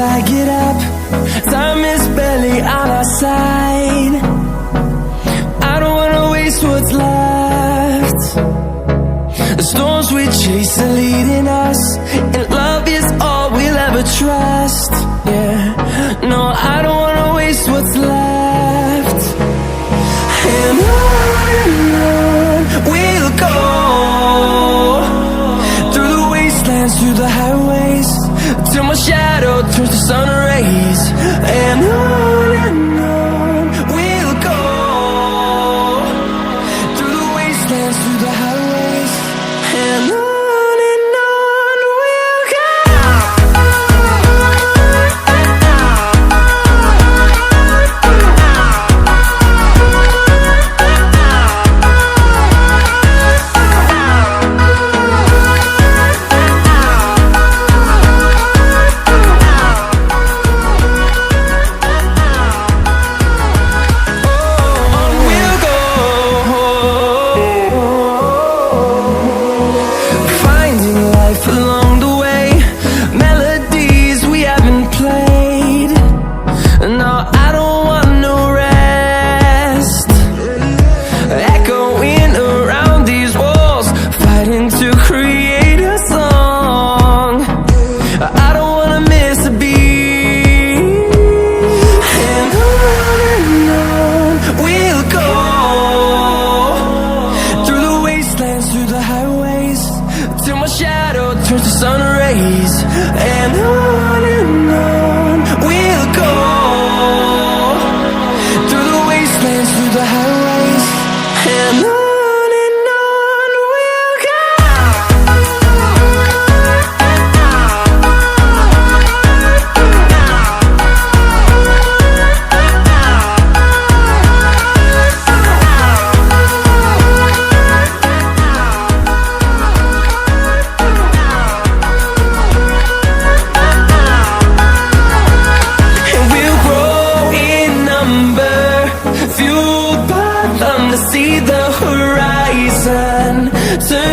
flag it up. Time is barely on our side. I don't wanna waste what's left. The storms we chase are leading us, and love is all we'll ever trust. Yeah, no, I don't wanna waste what's left. And on we'll go, through the wastelands, through the highways, till my shadow turns to sun rays. And on we'll go, through the wastelands, through the highways, and on we'll go. Till my shadow turns to sun rays. And on we'll go, through the wastelands, through the highways, and on we'll go. See the horizon turn